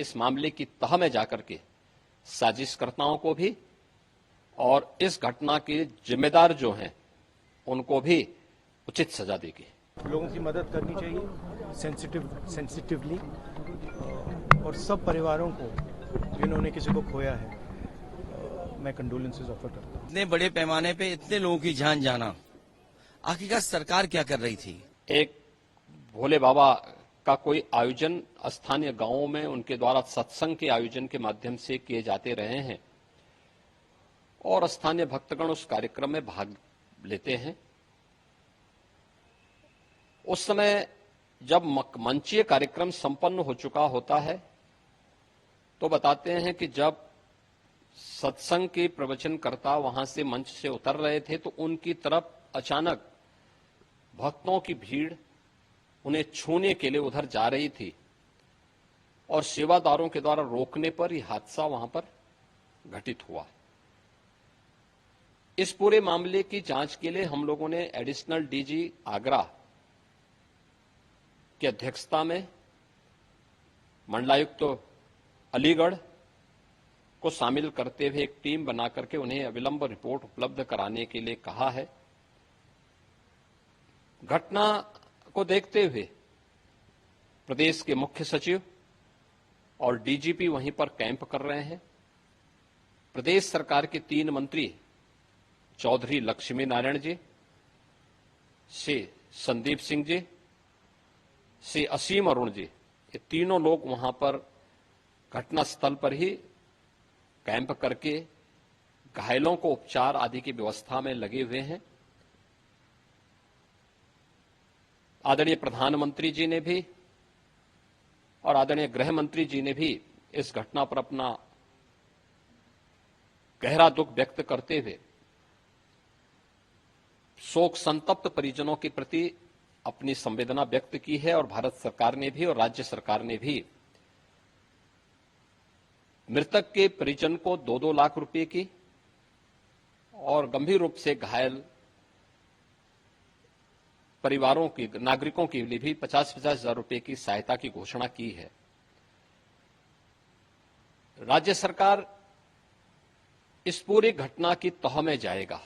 इस मामले की तह में जाकर के साजिशकर्ताओं को भी और इस घटना के जिम्मेदार जो हैं उनको भी उचित सजा देगी। लोगों की मदद करनी चाहिए सेंसिटिवली और सब परिवारों को जिन्होंने किसी को खोया है मैं कंडोलेंसेस ऑफर करता हूँ। इतने बड़े पैमाने पे इतने लोगों की जान जाना, आखिरकार सरकार क्या कर रही थी? एक भोले बाबा का कोई आयोजन स्थानीय गांवों में उनके द्वारा सत्संग के आयोजन के माध्यम से किए जाते रहे हैं और स्थानीय भक्तगण उस कार्यक्रम में भाग लेते हैं। उस समय जब मंचीय कार्यक्रम संपन्न हो चुका होता है तो बताते हैं कि जब सत्संग के प्रवचनकर्ता वहां से मंच से उतर रहे थे तो उनकी तरफ अचानक भक्तों की भीड़ उन्हें छूने के लिए उधर जा रही थी और सेवादारों के द्वारा रोकने पर यह हादसा वहां पर घटित हुआ। इस पूरे मामले की जांच के लिए हम लोगों ने एडिशनल डीजी आगरा की अध्यक्षता में मंडलायुक्त अलीगढ़ को शामिल करते हुए एक टीम बना करके उन्हें अविलंब रिपोर्ट उपलब्ध कराने के लिए कहा है। घटना को देखते हुए प्रदेश के मुख्य सचिव और डीजीपी वहीं पर कैंप कर रहे हैं। प्रदेश सरकार के 3 मंत्री चौधरी लक्ष्मी नारायण जी, श्री संदीप सिंह जी, श्री असीम अरुण जी, ये तीनों लोग वहां पर घटना स्थल पर ही कैंप करके घायलों को उपचार आदि की व्यवस्था में लगे हुए हैं। आदरणीय प्रधानमंत्री जी ने भी और आदरणीय गृह मंत्री जी ने भी इस घटना पर अपना गहरा दुख व्यक्त करते हुए शोक संतप्त परिजनों के प्रति अपनी संवेदना व्यक्त की है और भारत सरकार ने भी और राज्य सरकार ने भी मृतक के परिजन को 2-2 लाख रुपए की और गंभीर रूप से घायल परिवारों की नागरिकों के लिए भी 50-50 हजार रुपए की सहायता की घोषणा की है। राज्य सरकार इस पूरी घटना की तह में जाएगा।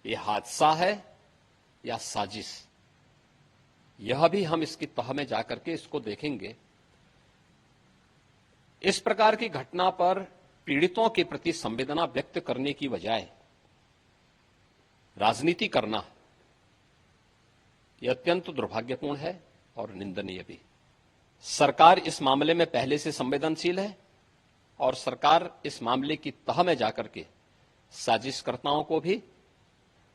यह हादसा है या साजिश, यह भी हम इसकी तह में जाकर के इसको देखेंगे। इस प्रकार की घटना पर पीड़ितों के प्रति संवेदना व्यक्त करने की बजाय राजनीति करना यह अत्यंत दुर्भाग्यपूर्ण है और निंदनीय भी। सरकार इस मामले में पहले से संवेदनशील है और सरकार इस मामले की तह में जाकर के साजिशकर्ताओं को भी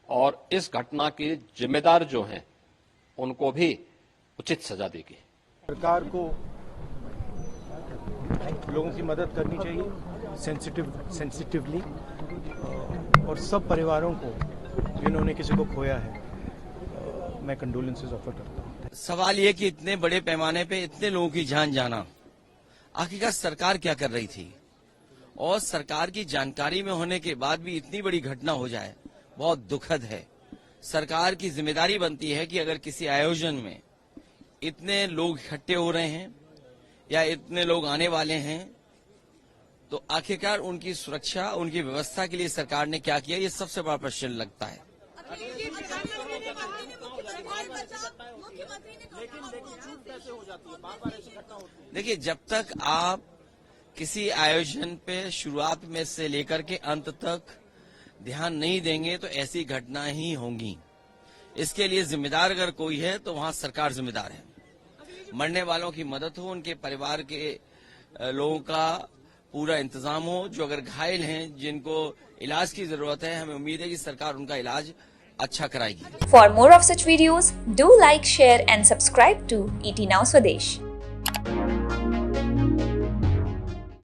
और इस घटना के जिम्मेदार जो हैं उनको भी उचित सजा देगी। सरकार को लोगों की मदद करनी चाहिए सेंसिटिवली और सब परिवारों को जिन्होंने किसी को खोया है मैं कंडोलेंसेस ऑफर करता हूँ। सवाल ये कि इतने बड़े पैमाने पे इतने लोगों की जान जाना, आखिरकार सरकार क्या कर रही थी? और सरकार की जानकारी में होने के बाद भी इतनी बड़ी घटना हो जाए, बहुत दुखद है। सरकार की जिम्मेदारी बनती है कि अगर किसी आयोजन में इतने लोग इकट्ठे हो रहे हैं या इतने लोग आने वाले हैं तो आखिरकार उनकी सुरक्षा, उनकी व्यवस्था के लिए सरकार ने क्या किया, ये सबसे बड़ा प्रश्न लगता है। देखिए, जब तक आप किसी आयोजन पे शुरुआत में से लेकर के अंत तक ध्यान नहीं देंगे तो ऐसी घटना ही होंगी। इसके लिए जिम्मेदार अगर कोई है तो वहां सरकार जिम्मेदार है। मरने वालों की मदद हो, उनके परिवार के लोगों का पूरा इंतजाम हो, जो अगर घायल हैं जिनको इलाज की जरूरत है, हमें उम्मीद है कि सरकार उनका इलाज अच्छा कराएगी। For more of such videos, do like, share and subscribe to ET Now Swadesh.